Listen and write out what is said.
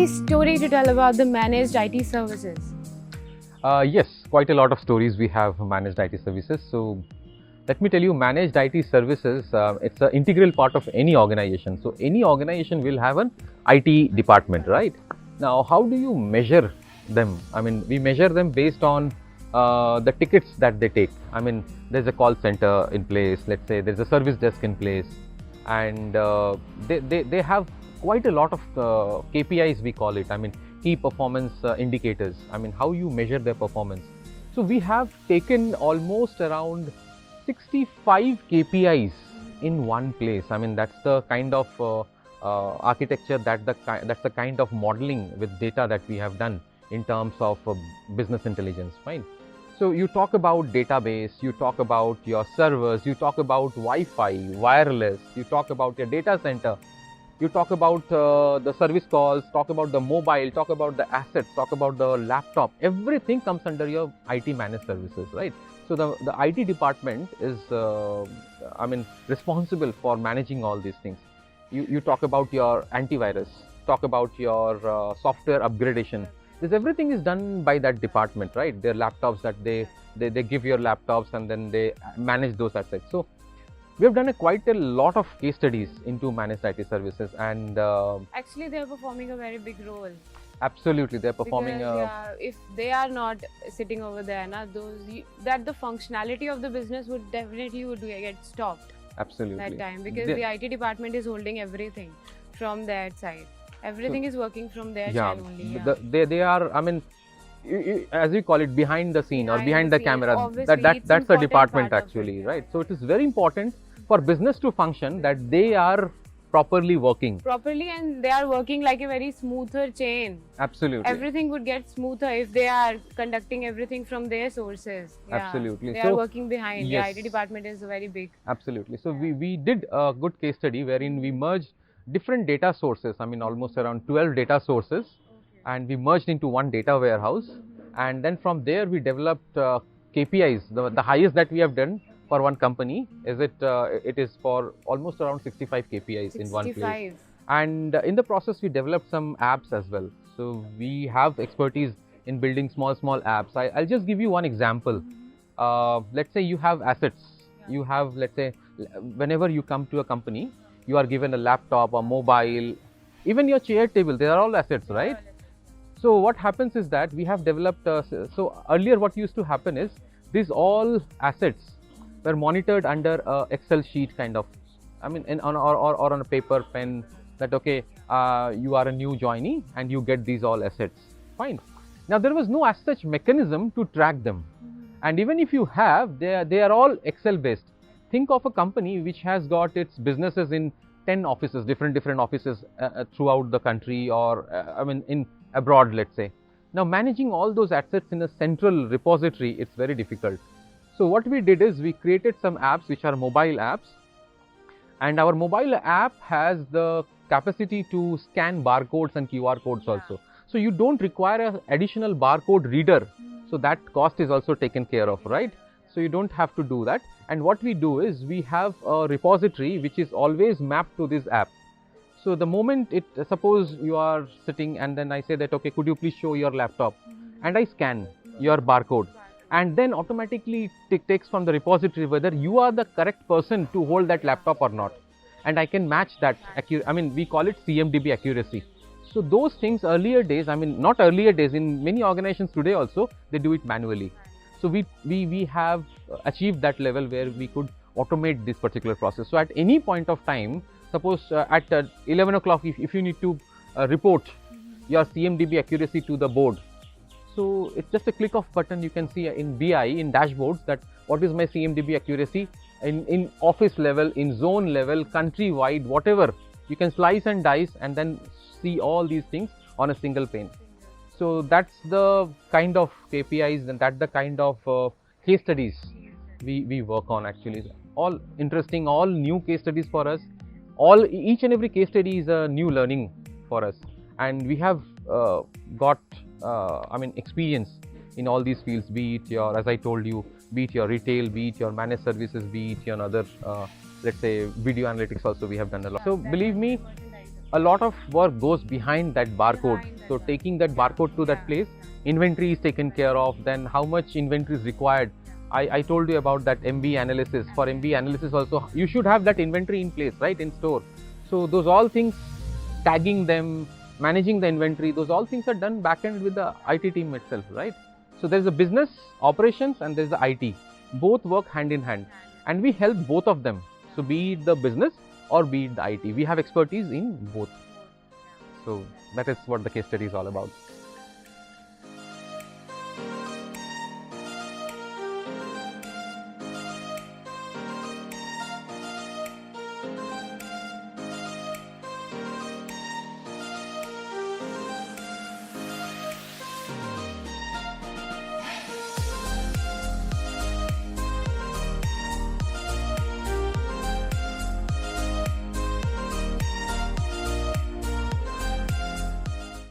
any story to tell about the managed IT services? Yes, quite a lot of stories we have managed IT services. So let me tell you, managed IT services, it's an integral part of any organization. So any organization will have an IT department, right? Now, how do you measure them? I mean, we measure them based on the tickets that they take. I mean, there's a call center in place, let's say there's a service desk in place, and they have quite a lot of KPIs, we call it. I mean, key performance indicators. I mean, how you measure their performance. So we have taken almost around 65 KPIs in one place. I mean, that's the kind of architecture, that's the kind of modeling with data that we have done in terms of business intelligence, fine. So you talk about database, you talk about your servers, you talk about Wi-Fi, wireless, you talk about your data center, you talk about the service calls, talk about the mobile, talk about the assets, talk about the laptop. Everything comes under your IT managed services, right? So the IT department is, responsible for managing all these things. You talk about your antivirus, talk about your software upgradation. Everything is done by that department, right? Their laptops that they give your laptops, and then they manage those assets. So we have done quite a lot of case studies into managed IT services, and Actually, they are performing a very big role. absolutely, they're performing. Because, if they are not sitting over there, that the functionality of the business would definitely get stopped Absolutely. that time, because the IT department is holding everything from their side. Everything is working from their side only. Yeah. They are. I mean, as we call it, behind the scene or behind the scene, camera. obviously, it's That's the important department part of actually, it, right? So it is very important for business to function that they are properly working. Properly, and they are working like a very smoother chain. Absolutely. Everything would get smoother if they are conducting everything from their sources. Yeah. Absolutely. They So, are working behind. yes. The IT department is very big. Absolutely. So we did a good case study wherein we merged different data sources. I mean, almost around 12 data sources, and we merged into one data warehouse. And then from there we developed KPIs. The highest that we have done for one company is it is for almost around 65 KPIs in one place. 65. And in the process we developed some apps as well. So we have expertise in building small apps. I'll just give you one example. Let's say you have assets. You have, let's say, whenever you come to a company, you are given a laptop, a mobile, even your chair table, they are all assets, right? So what happens is that we have developed, so earlier what used to happen is these all assets were monitored under a Excel sheet kind of, I mean, or on a paper pen, that okay, you are a new joinee and you get these all assets, fine. Now there was no as such mechanism to track them, and even if you have, they are all Excel based. Think of a company which has got its businesses in 10 offices, different offices throughout the country, or in abroad, let's say. Now managing all those assets in a central repository, it's very difficult. So what we did is we created some apps which are mobile apps, and our mobile app has the capacity to scan barcodes and QR codes also. So you don't require an additional barcode reader. So that cost is also taken care of, right? So you don't have to do that. And what we do is we have a repository which is always mapped to this app. So the moment suppose you are sitting and then I say that, okay, could you please show your laptop? And I scan your barcode. And then automatically it takes from the repository whether you are the correct person to hold that laptop or not. And I can match that, we call it CMDB accuracy. So those things earlier days, not earlier days, in many organizations today also, they do it manually. So we have achieved that level where we could automate this particular process. So at any point of time, suppose at 11 o'clock, if you need to report your CMDB accuracy to the board, so it's just a click of button. You can see in BI, in dashboards, that what is my CMDB accuracy in office level, in zone level, countrywide, whatever. You can slice and dice and then see all these things on a single pane. So that's the kind of KPIs and that's the kind of case studies we work on actually. All interesting, all new case studies for us. Each and every case study is a new learning for us, and we have got experience in all these fields, be it your, as I told you, be it your retail, be it your managed services, be it your other, let's say, video analytics also we have done a lot. So believe me, a lot of work goes behind that barcode. Behind that So barcode. taking that barcode to that Yeah. place, inventory is taken care of, then how much inventory is required. I told you about that MB analysis. For MB analysis also, you should have that inventory in place, right, in store. So those all things, tagging them, managing the inventory, those all things are done back end with the IT team itself, right? So there's a business operations and there's the IT. Both work hand in hand, and we help both of them. So be it the business or be it the IT, we have expertise in both. So that is what the case study is all about.